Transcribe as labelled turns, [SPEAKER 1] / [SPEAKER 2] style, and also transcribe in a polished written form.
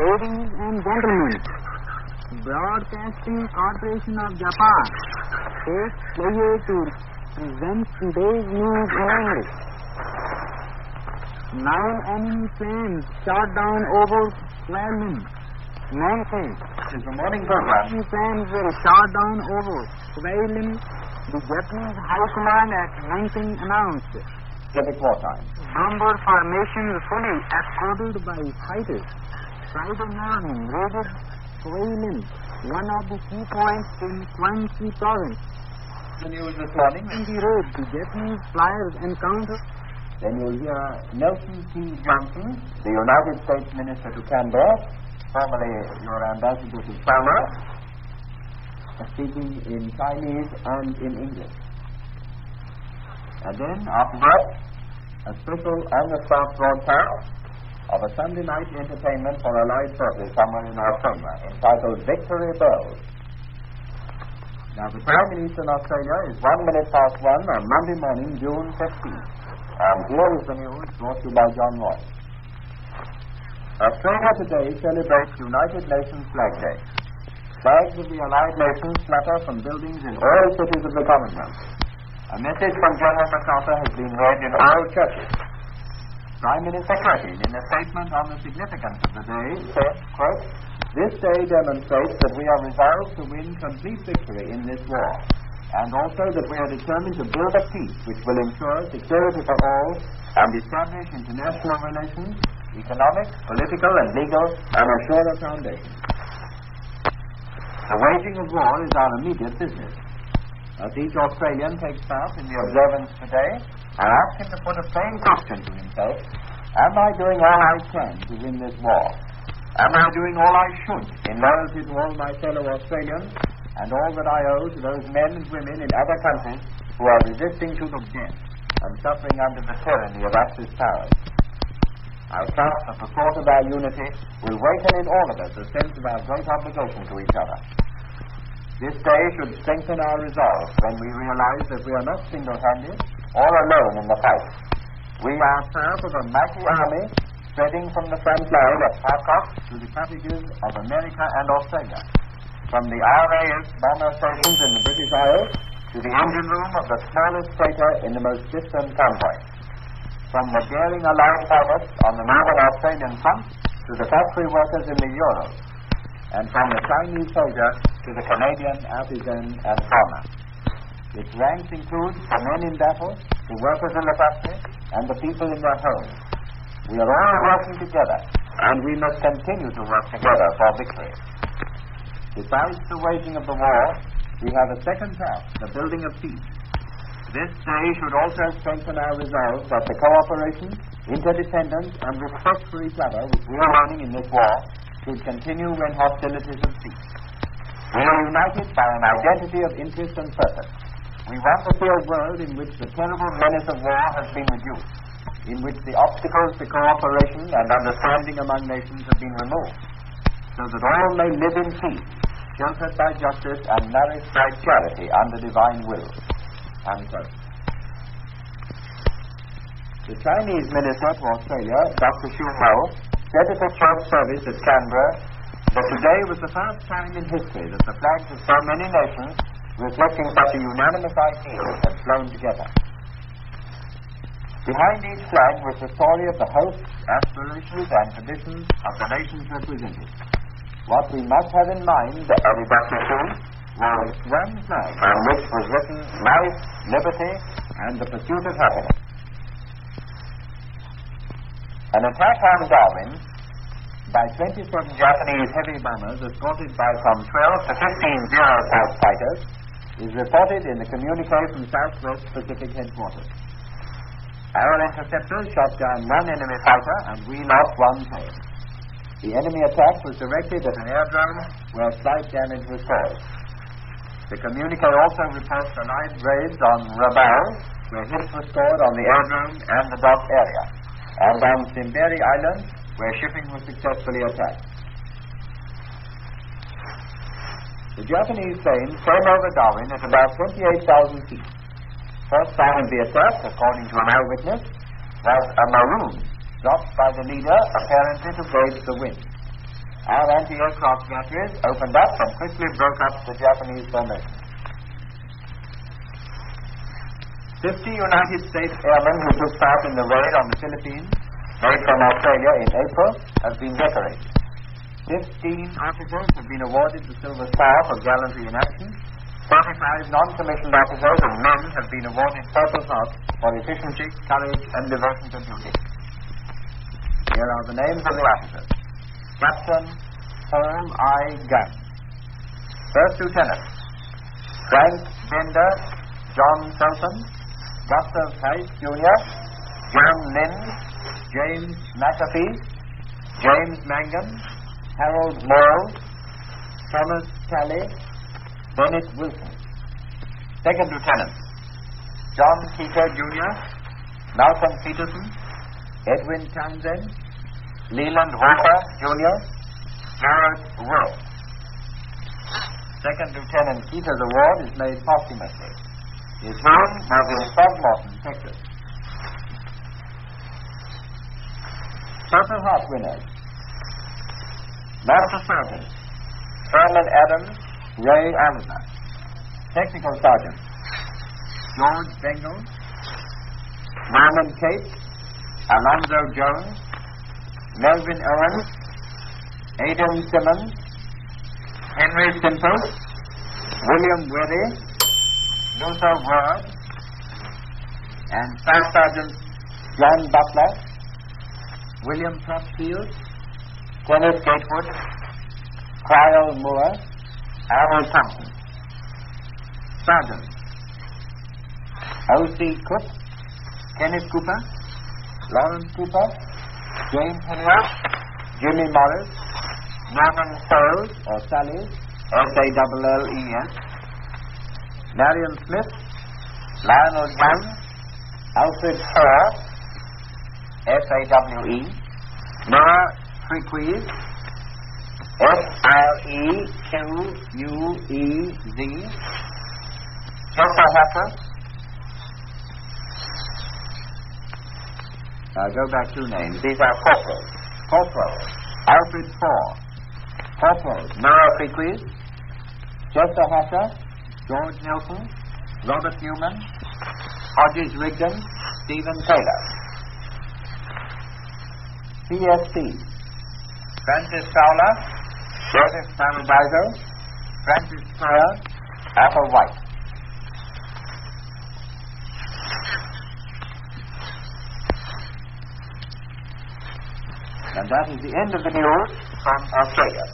[SPEAKER 1] Ladies and gentlemen, Broadcasting Corporation of Japan takes pleasure to present today's news in English. 9 enemy planes shot down over Berlin. Nanking.
[SPEAKER 2] It's a morning program.
[SPEAKER 1] Enemy planes were shot down over Berlin. The Japanese High Command at Nanking announced.
[SPEAKER 2] Pacific wartime.
[SPEAKER 1] Bomber formation fully escorted by fighters. Friday morning raided Berlin, one of the key points in Guangxi province.
[SPEAKER 2] The news this morning.
[SPEAKER 1] In the raid, the Japanese flyers encountered.
[SPEAKER 2] Then you'll hear Nelson T. Johnson, the United States Minister to Canberra, formerly your ambassador to China, speaking in Chinese and in English. And then, after that, a special on-the-spot broadcast of a Sunday night entertainment for Allied forces somewhere in Australia, entitled Victory Bells. Now, the time in Eastern Australia is 1 minute past 1 on Monday morning, June 15th. And here is the news brought to you by John Roy. Australia today celebrates United Nations Flag Day. Flags of the Allied nations flutter from buildings in all cities of the Commonwealth. A message from General MacArthur has been read in all churches. Prime Minister quoted in a statement on the significance of the day said, quote, "This day demonstrates that we are resolved to win complete victory in this war, and also that we are determined to build a peace which will ensure security for all and establish international relations, economic, political, and legal, on a surer foundation. The waging of war is our immediate business. As each Australian takes part in the observance today, I ask him to put a plain question to himself: am I doing all I can to win this war? Am I doing all I should in loyalty to all my fellow Australians and all that I owe to those men and women in other countries who are resisting to the death and suffering under the tyranny of Axis powers? I trust that the thought of our unity will waken in all of us a sense of our great obligation to each other. This day should strengthen our resolve when we realize that we are not single-handed or alone in the fight. We are part of a mighty army spreading from the front line at Kharkov to the cottages of America and Australia, from the RAF bomber stations in the British Isles to the engine room of the smallest freighter in the most distant convoy, from the daring Allied pilots on the northern Australian front to the factory workers in the Urals, and from the Chinese soldier to the Canadian artisan and farmer. Its ranks include the men in battle, the workers in the factory, and the people in their homes. We are all working together, and we must continue to work together for victory. Besides the waging of the war, we have a second task, the building of peace. This day should also strengthen our resolve that the cooperation, interdependence, and respect for each other which we are learning in this war should continue when hostilities have ceased. We are united by an identity of interest and purpose. We want to see a world in which the terrible menace of war has been reduced, in which the obstacles to cooperation and understanding among nations have been removed, so that all may live in peace, sheltered by justice and nourished by charity under divine will." Unquote. The Chinese Minister to Australia, Dr. Xu Mo, said at a church service at Canberra that today was the first time in history that the flags of so many nations, reflecting such a unanimous ideal, had flown together. Behind each flag was the story of the hopes, aspirations, and traditions of the nations represented. What we must have in mind, added Dr. Xu, was one flag on which was written life, liberty, and the pursuit of happiness. An attack on Darwin by 27 Japanese heavy bombers escorted by from 12 to 15 Zero type fighters is reported in the communique from Southwest Pacific Headquarters. Our interceptors shot down one enemy fighter and we lost one plane. The enemy attack was directed at an aerodrome where slight damage was caused. The communique also reports Allied raids on Rabaul, where hits were scored on the aerodrome and the dock area, and on Simberi Island, where shipping was successfully attacked. The Japanese plane came over Darwin at about 28,000 feet. First sign of the attack, according to an eyewitness, was a maroon dropped by the leader apparently to gauge the wind. our anti-aircraft batteries opened up and quickly broke up the Japanese formation. 50 United States airmen who took part in the raid on the Philippines, made from Australia in April, have been decorated. 15 officers have been awarded the Silver Star for gallantry in action. 45 non-commissioned officers and men have been awarded Purple Heart for efficiency, courage, and devotion to duty. Here are the names of the officers. Captain Paul I. Gunn. First Lieutenant Frank Bender, John Felton, Gustav Heiss Jr., John Lynn, James McAfee, James Mangan, Harold Morrow, Thomas Talley, Bennett Wilson. Second Lieutenant John Keeter Jr., Malcolm Peterson, Edwin Townsend, Leland Walker Jr., Garrett Rowe. Second Lieutenant Keeter's award is made posthumously. His home was in Throckmorton, Texas. Purple Heart winners. Master Sergeant Herman Adams, Ray Oliver. Technical Sergeant George Bengal, Norman Cape, Alonzo Jones, Melvin Owens, Aidan Simmons, Henry Simple, William Weddy, Luther Ward, and Staff Sergeant John Butler, William Crossfield, Kenneth Gatewood, Kyle Moore, Harold Thompson. Sergeant O.C. Cook, Kenneth Cooper, Lawrence Cooper, James Hilliard, Jimmy Morris, Norman Sales, or Sally, S-A-L-L-E-S, Marion Smith, Lionel Young, Alfred Herr, S-A-W-E, Noah Frequez, S-R-E-Q-U-E-Z, Joseph Hacker. Go back 2 names. These are corporals. Corporal Alfred Faw. Corporal Noah Frequez, Chester Hacker, George Nelson, Robert Newman, Hodges Rigdon, Stephen Taylor. PSC Francis Fowler, Joseph Paradise, Francis Pryor, Arthur White. And that is the end of the news from Australia.